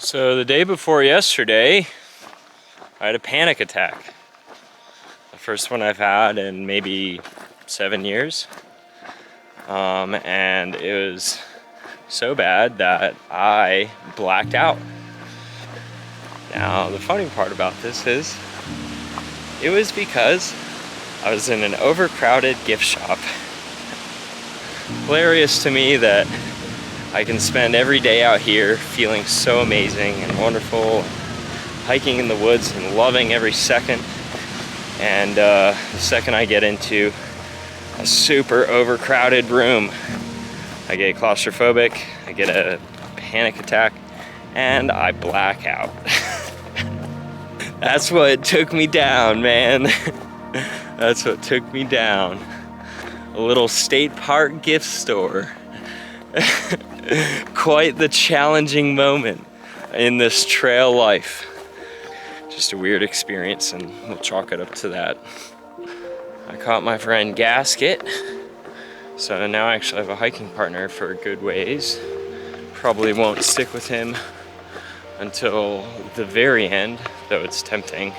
So the day before yesterday, I had a panic attack. The first one I've had in maybe 7 years. And it was so bad that I blacked out. Now, the funny part about this is, it was because I was in an overcrowded gift shop. Hilarious to me that I can spend every day out here feeling so amazing and wonderful, hiking in the woods and loving every second. And the second I get into a super overcrowded room, I get claustrophobic, I get a panic attack, and I black out. That's what took me down, man. That's what took me down. A little state park gift store. Quite the challenging moment in this trail life. Just a weird experience, and we'll chalk it up to that. I caught my friend Gasket, so now I actually have a hiking partner for a good ways. Probably won't stick with him until the very end, though it's tempting.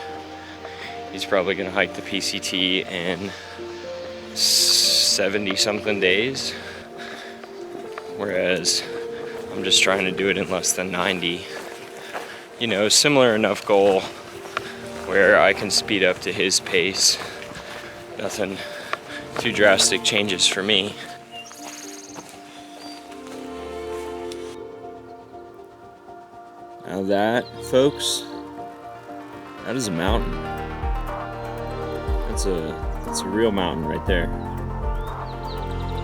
He's probably gonna hike the PCT in 70-something days, whereas I'm just trying to do it in less than 90. You know, similar enough goal where I can speed up to his pace. Nothing too drastic changes for me. Now that, folks, that is a mountain. That's a real mountain right there.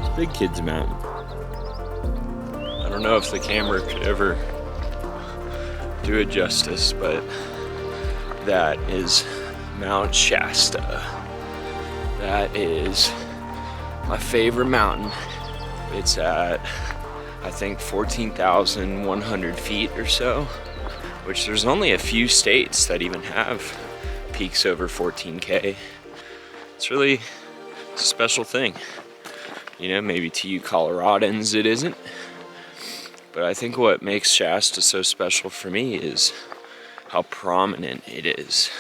It's Big Kid's Mountain. I don't know if the camera could ever do it justice, but that is Mount Shasta. That is my favorite mountain. It's at, I think, 14,100 feet or so, which there's only a few states that even have peaks over 14K. It's really a special thing. You know, maybe to you Coloradans it isn't. But I think what makes Shasta so special for me is how prominent it is.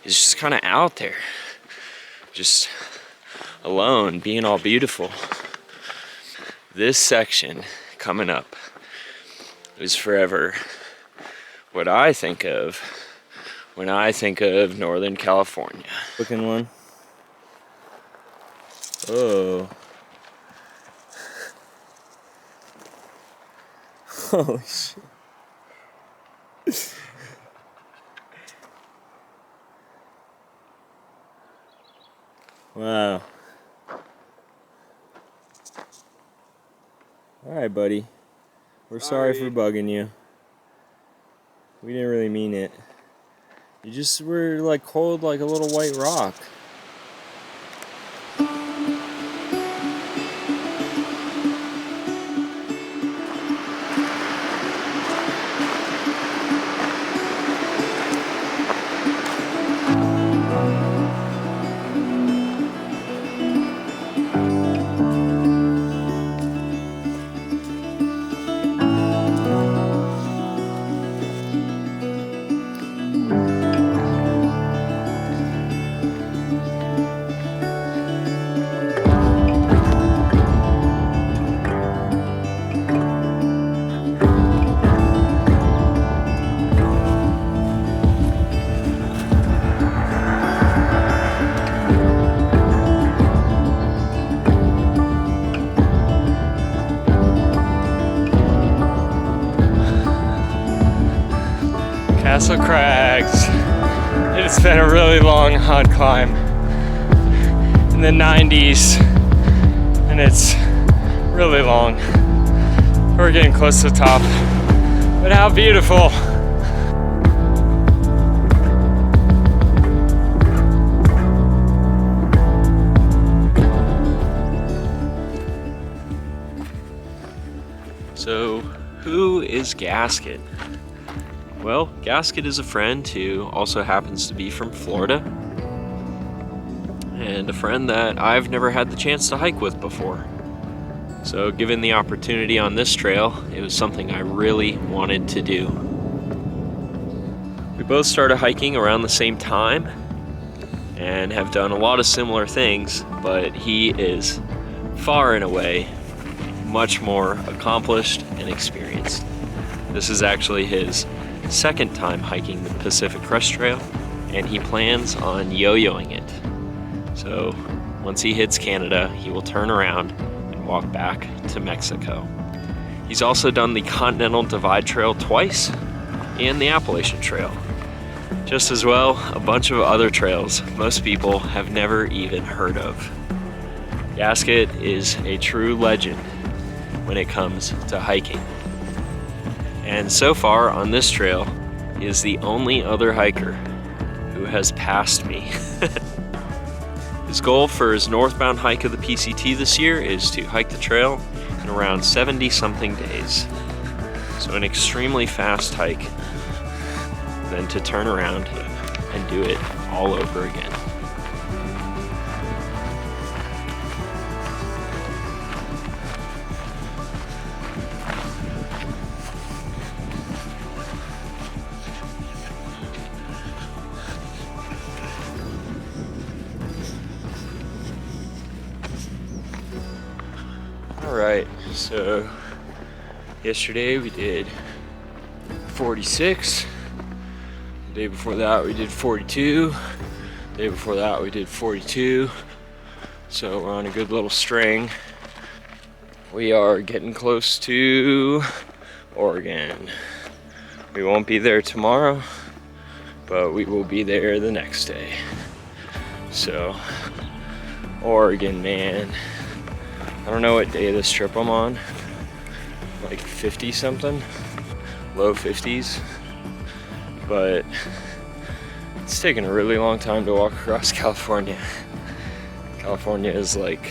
It's just kind of out there. Just alone, being all beautiful. This section coming up is forever what I think of when I think of Northern California. Looking one. Oh. Holy shit. Wow. Alright, buddy. We're sorry for bugging you. We didn't really mean it. You just were like cold like a little white rock. Castle Crags. It's been a really long, hot climb in the 90s, and it's really long. We're getting close to the top, but how beautiful. So, who is Gasket? Well, Gasket is a friend who also happens to be from Florida, and a friend that I've never had the chance to hike with before. So given the opportunity on this trail, it was something I really wanted to do. We both started hiking around the same time and have done a lot of similar things, but he is far and away much more accomplished and experienced. This is actually his second time hiking the Pacific Crest Trail, and he plans on yo-yoing it. So once he hits Canada, he will turn around and walk back to Mexico. He's also done the Continental Divide Trail twice and the Appalachian Trail. Just as well, a bunch of other trails most people have never even heard of. Gasket is a true legend when it comes to hiking. And so far on this trail, he is the only other hiker who has passed me. His goal for his northbound hike of the PCT this year is to hike the trail in around 70 something days. So an extremely fast hike, then to turn around and do it all over again. Alright, so yesterday we did 46. The day before that we did 42. The day before that we did 42. So we're on a good little string. We are getting close to Oregon. We won't be there tomorrow, but we will be there the next day. So, Oregon, man. I don't know what day of this trip I'm on. Like 50 something, low 50s. But it's taken a really long time to walk across California. California is like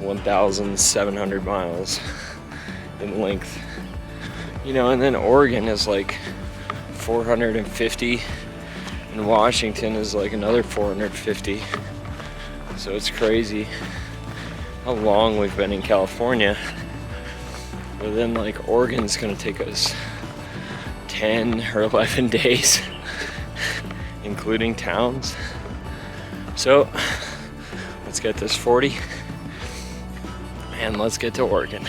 1,700 miles in length. You know, and then Oregon is like 450, and Washington is like another 450. So it's crazy how long we've been in California. But then like Oregon's gonna take us 10 or 11 days, including towns. So let's get this 40 and let's get to Oregon.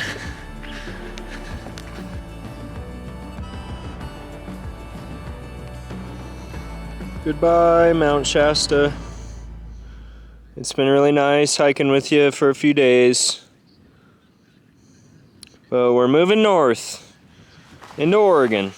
Goodbye, Mount Shasta. It's been really nice hiking with you for a few days. But we're moving north into Oregon.